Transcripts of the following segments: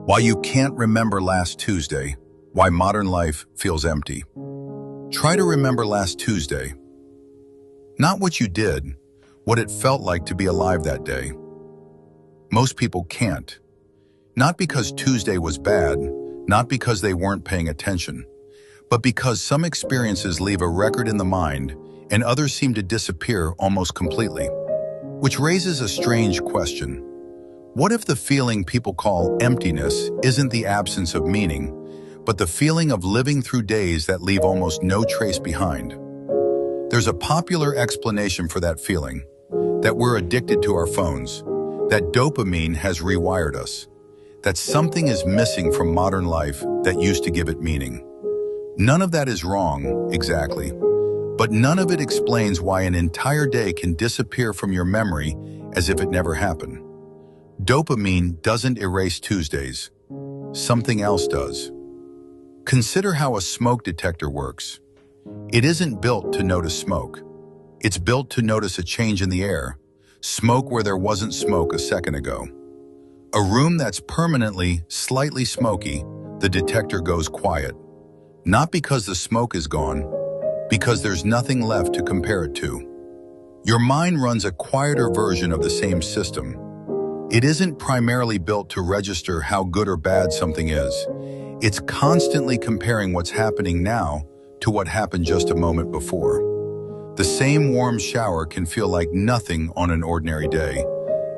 Why you can't remember last Tuesday, why modern life feels empty. Try to remember last Tuesday. Not what you did, what it felt like to be alive that day. Most people can't. Not because Tuesday was bad, not because they weren't paying attention, but because some experiences leave a record in the mind and others seem to disappear almost completely. Which raises a strange question. What if the feeling people call emptiness isn't the absence of meaning, but the feeling of living through days that leave almost no trace behind? There's a popular explanation for that feeling, that we're addicted to our phones, that dopamine has rewired us, that something is missing from modern life that used to give it meaning. None of that is wrong, exactly, but none of it explains why an entire day can disappear from your memory as if it never happened. Dopamine doesn't erase Tuesdays. Something else does. Consider how a smoke detector works. It isn't built to notice smoke. It's built to notice a change in the air, smoke where there wasn't smoke a second ago. A room that's permanently slightly smoky, the detector goes quiet. Not because the smoke is gone, because there's nothing left to compare it to. Your mind runs a quieter version of the same system. It isn't primarily built to register how good or bad something is. It's constantly comparing what's happening now to what happened just a moment before. The same warm shower can feel like nothing on an ordinary day,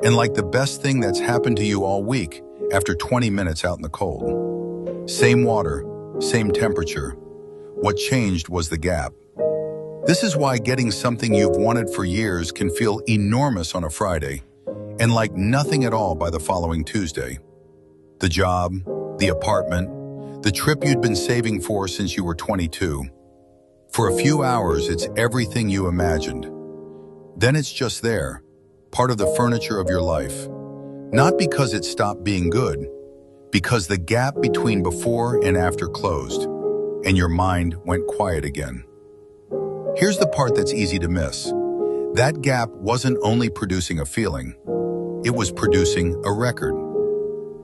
and like the best thing that's happened to you all week after 20 minutes out in the cold. Same water, same temperature. What changed was the gap. This is why getting something you've wanted for years can feel enormous on a Friday, and like nothing at all by the following Tuesday. The job, the apartment, the trip you'd been saving for since you were 22. For a few hours, it's everything you imagined. Then it's just there, part of the furniture of your life. Not because it stopped being good, because the gap between before and after closed, and your mind went quiet again. Here's the part that's easy to miss. That gap wasn't only producing a feeling, it was producing a record.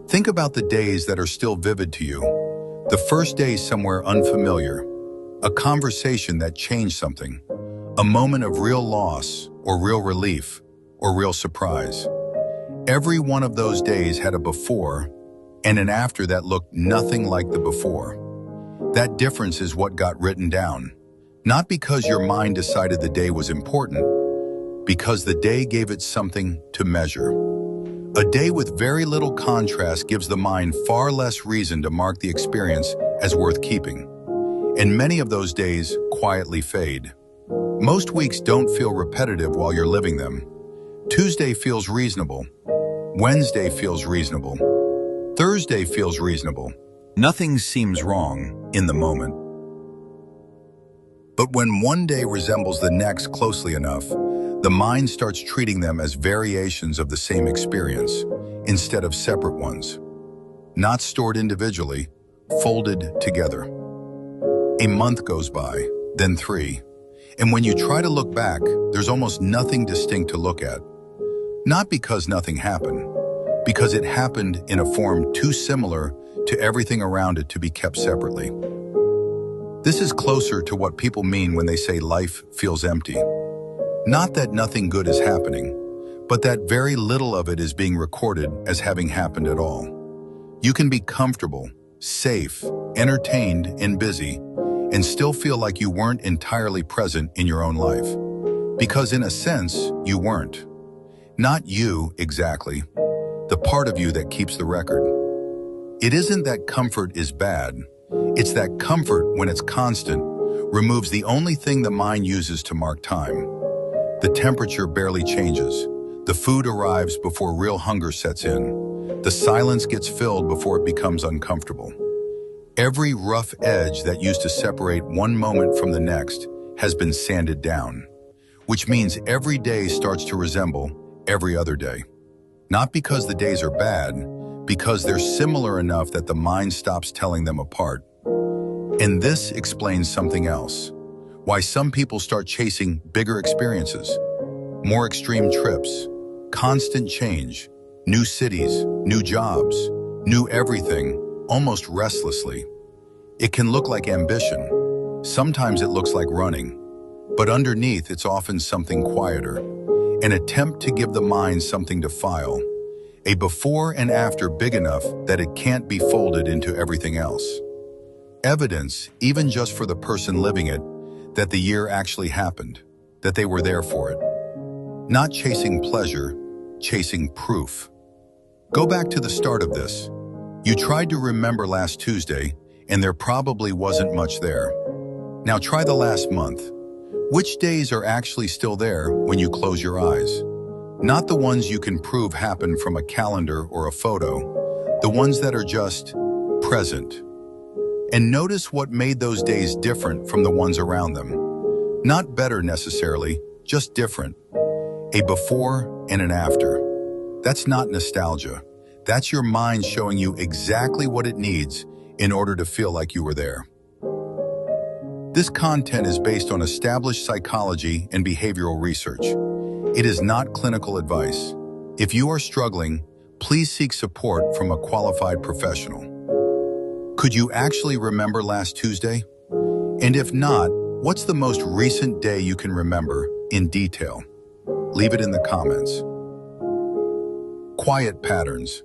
Think about the days that are still vivid to you. The first day somewhere unfamiliar, a conversation that changed something, a moment of real loss or real relief or real surprise. Every one of those days had a before and an after that looked nothing like the before. That difference is what got written down, not because your mind decided the day was important, because the day gave it something to measure. A day with very little contrast gives the mind far less reason to mark the experience as worth keeping. And many of those days quietly fade. Most weeks don't feel repetitive while you're living them. Tuesday feels reasonable. Wednesday feels reasonable. Thursday feels reasonable. Nothing seems wrong in the moment. But when one day resembles the next closely enough, the mind starts treating them as variations of the same experience, instead of separate ones. Not stored individually, folded together. A month goes by, then 3. And when you try to look back, there's almost nothing distinct to look at. Not because nothing happened, because it happened in a form too similar to everything around it to be kept separately. This is closer to what people mean when they say life feels empty. Not that nothing good is happening, but that very little of it is being recorded as having happened at all. You can be comfortable, safe, entertained, and busy, and still feel like you weren't entirely present in your own life. Because in a sense, you weren't. Not you, exactly, the part of you that keeps the record. It isn't that comfort is bad. It's that comfort, when it's constant, removes the only thing the mind uses to mark time. The temperature barely changes. The food arrives before real hunger sets in. The silence gets filled before it becomes uncomfortable. Every rough edge that used to separate one moment from the next has been sanded down, which means every day starts to resemble every other day. Not because the days are bad, because they're similar enough that the mind stops telling them apart. And this explains something else. Why some people start chasing bigger experiences, more extreme trips, constant change, new cities, new jobs, Knew everything, almost restlessly. It can look like ambition. Sometimes it looks like running. But underneath, it's often something quieter. An attempt to give the mind something to file. A before and after big enough that it can't be folded into everything else. Evidence, even just for the person living it, that the year actually happened, that they were there for it. Not chasing pleasure, chasing proof. Go back to the start of this. You tried to remember last Tuesday, and there probably wasn't much there. Now try the last month. Which days are actually still there when you close your eyes? Not the ones you can prove happened from a calendar or a photo, the ones that are just present. And notice what made those days different from the ones around them. Not better necessarily, just different. A before and an after. That's not nostalgia. That's your mind showing you exactly what it needs in order to feel like you were there. This content is based on established psychology and behavioral research. It is not clinical advice. If you are struggling, please seek support from a qualified professional. Could you actually remember last Tuesday? And if not, what's the most recent day you can remember in detail? Leave it in the comments. Quiet patterns.